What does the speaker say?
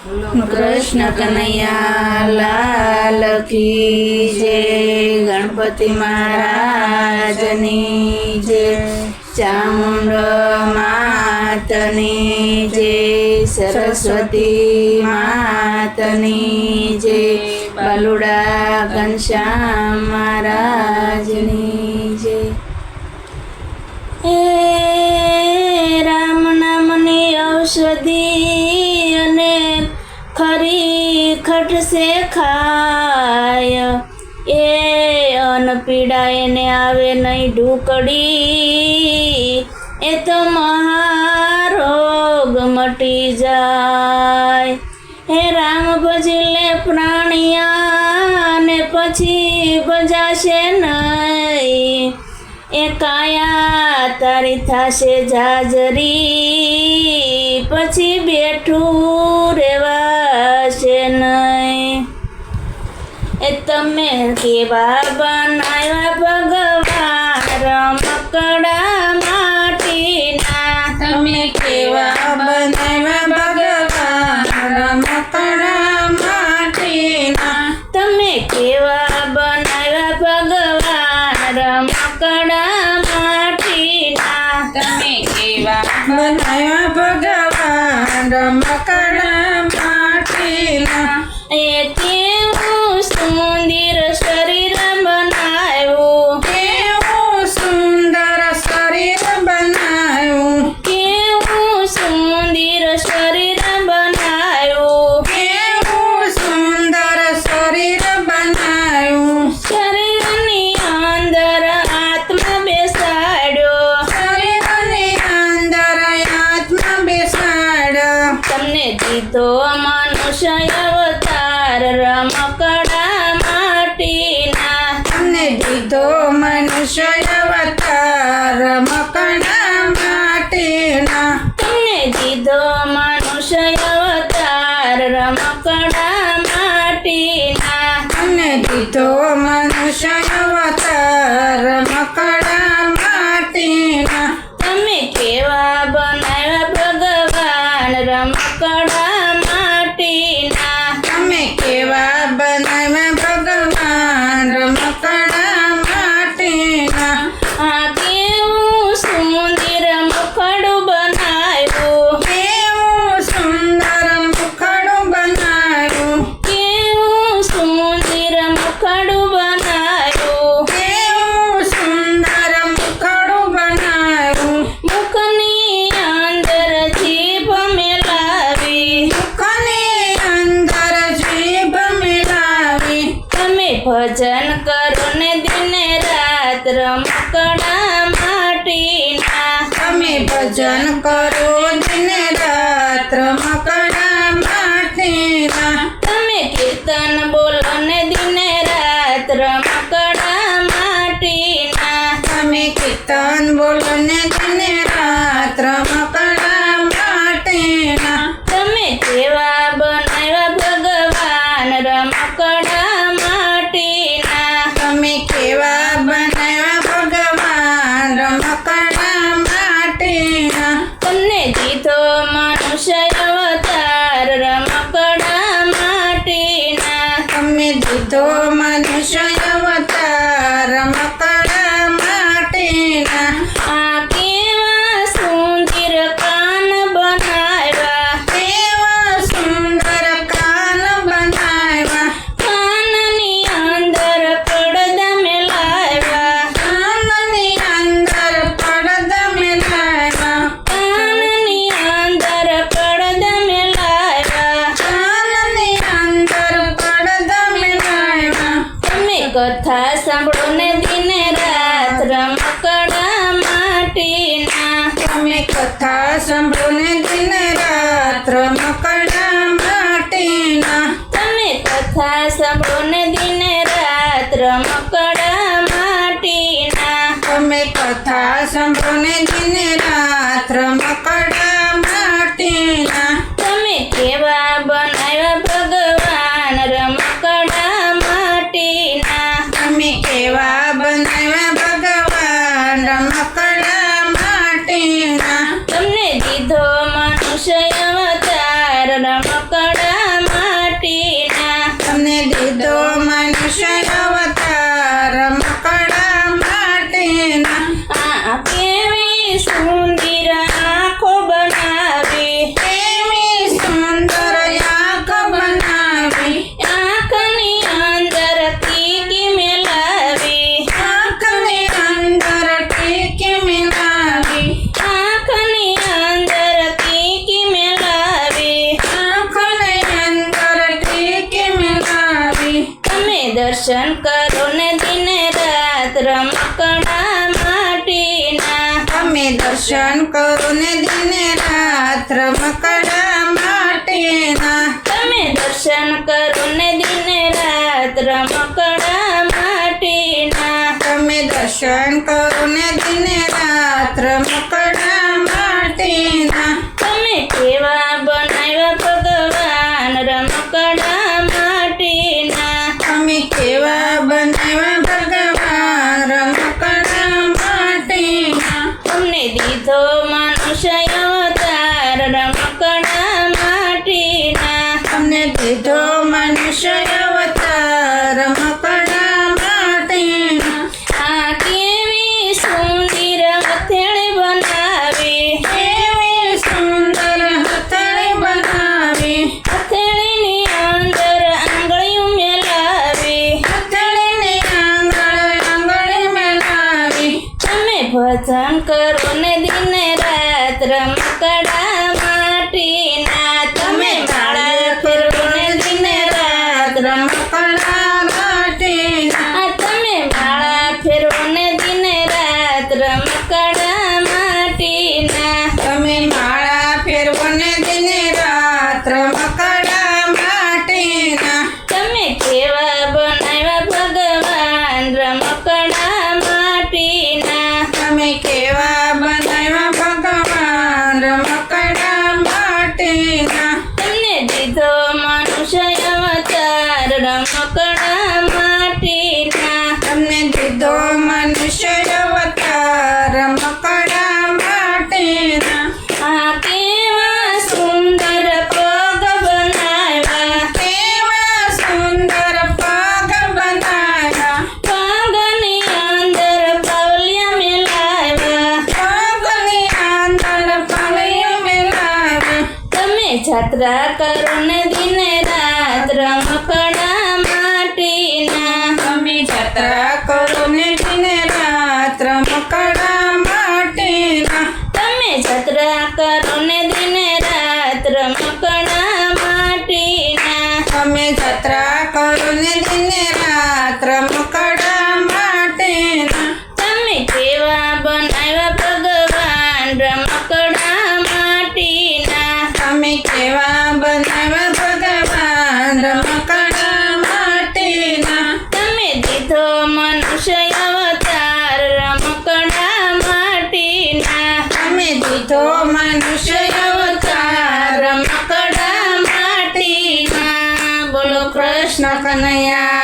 कृष्ण कन्हैया लाल की जय। गणपति महाराजनी जय। चामुंड मातनी जय। सरस्वती मातनी जय। बालुड़ा घनश्याम महाराजनी जय। हे राम नामनी औषधि अने खरी खट से खाय। ए अन पीड़ाए ने आवे नहीं ढूकड़ी। ए तो महारोग मटी जाय। हे राम भजले प्राणिया ने पछी बजाशे नहीं। ए काया तारी थाशे जाजरी। पछी बेठू रेवाशे नहीं। ए तमे केवा बनाव्या भगवान रमकड़ा माटीना। तमे केवा बनाव्या भगवान रमकड़ा माटीना। तमे केवा बनाव्या भगवान रमकड़ा माटीना। तमे केवा बनाव्या भगवान रमकड़ा माटीना। ए केवुं सुंदर शरीर बनाव्युं। केवुं सुंदर शरीर बनाव्युं। केवुं सुंदर शरीर बनाव्युं। केवुं सुंदर शरीर बनाव्युं। शरीરની અંદર આત્મા બેસાડ્યો। શરીરની અંદર આત્મા બેસાડ્યો। તમને દીધો મનુષ્ય અવતાર રમકડા માટીના। તમને દીધો મનુષ્ય અવતાર રમકડા માટીના। તમને દીધો મનુષ્ય અવતાર રમકડા માટીના। તમને દીધો મનુષ્ય અવતાર રમકડા માટીના। તમે કેવા બનાવ્યા ભગવાન રમકડા માટીના। તમે કેવા બનાવ્યા ભગવાન રમકડા માટીના। આ કેવું સુંદર મુખડું બનાવ્યું। કેવું સુંદર મુખડું બનાવ્યું। કેવું સુંદર મુખડું બનાવ્યું। કેવું સુંદર મુખડું બનાવ્યું। મુખની અંદર જીભ મેલાવી। મુખની અંદર જીભ મિલાવી। તમે ભજન કરો ને દિને રાત રમકડા માટીના। તમે ભજન કરો દિન રાત રમકડા માટીના। તમે કીર્તન બોલો ને દિને રાત રમકડા માટીના। તમે કીર્તન બોલો ને દિન રાત રમકડા માટીના। તમે કેવા બનાવ્યા ભગવાન રમકડા માટીના। તમે કેવા બનાવ્યા ભગવાન રમકડા માટીના। તમને દીધો મનુષ્ય અવતાર રમકડા માટીના। તમે દીધો મનુષ્ય અવતાર રમકડા માટીના। આ કેવા સુંદર કાન બનાવ્યા। કેવા સુંદર કાન બનાવ્યા। કાનની અંદર પડદા મેલાવ્યા। કાનની અંદર પડદા મિલાવ્યા। કાનની અંદર પડદા મેલાવ્યા। કાનની અંદર પડદા મિલાવ્યા। તમે કથા સાંભળો ને દિને રાત રમકડા માટીના। તમે કથા સાંભળો ને દિન રાત રમકડા માટીના। તમે કથા સાંભળો ને દિને રાત રમકડા માટીના। તમે કથા સાંભળો ને દિન રાત રમકડા માટીના। તમે કેવા બનાવ્યા ભગવાન રમકડા માટીના। તમે કેવા બનાવ્યા ભગવાન રમકડા માટીના। તમને દીધો મનુષ્ય અવતાર રમકડા દર્શન કરો ને દિને રાત રમકડા માટેના તમે દર્શન કરો ને દિને રાત રમકડા માટીના તમે દર્શન કરો ને દિને રાત રમકડા માટેના તમે કેવા બનાવ્યા ભગવાન રમકડા માટીના અમે કેવા બનાવ્યા ભગવાન રમકડા માટેના તમને દીધો મનુષ્ય અવતાર રમકડા માટીના અમને દીધો મનુષ્ય અવતાર રમકડા માટેના આ કેવી સુંદર હથેળી બનાવી એવી સુંદર હથેળી બનાવી હથેળીની અંદર આંગળીઓ મેલાવી હથેળીની આંગળી મેલાવી તમે ભજન કરો ને દિને રાત રમકડા માટીના તમે માળા ફેરવો ને દિને રાત રમકડા માટેના તમે માળા ફેરવો ને દિને રાત રમકડા માટીના તમે માળા ફેરવો ને દિને રાત રમકડા માટેના તમે કેવા બનાવ્યા ભગવાન રમકડા માટીના તમે કેવા બનાવ્યા ભગવાન રમકડા માટેના તમને દીધો મનુષ્ય અવતાર રમકડા માટીના તમને દીધો મનુષ્ય અવતાર રમકડા માટેના આ કેવા સુંદર પગ બનાવ્યા કેવા સુંદર પગ બનાવ્યા પગની અંદર પાવલિયા મેલાવ્યા પગની આંધળ પાળીઓ મેલાવ્યા તમે જાત્રા કરો ને દિને રાત રમકડા માટીના તમે જાત્રા કરો ને દિને રાત રમકડા માટેના તમે જાત્રા કરો ને દિને રાત રમકડા માટીના તમે જાત્રા કરો ને દિને રાત રમકડા માટેના તમે કેવા બનાવ્યા ભગવાન રમકડા માટીના તમે કેવા બનાવ્યા ભગવાન રમકડા માટેના તમે દીધો મનુષ્ય અવતાર રમકડા માટીના તમે દીધો મનુષ્ય અવતાર રમકડા માટીના બોલો કૃષ્ણ કૃષ્ણ કનૈયા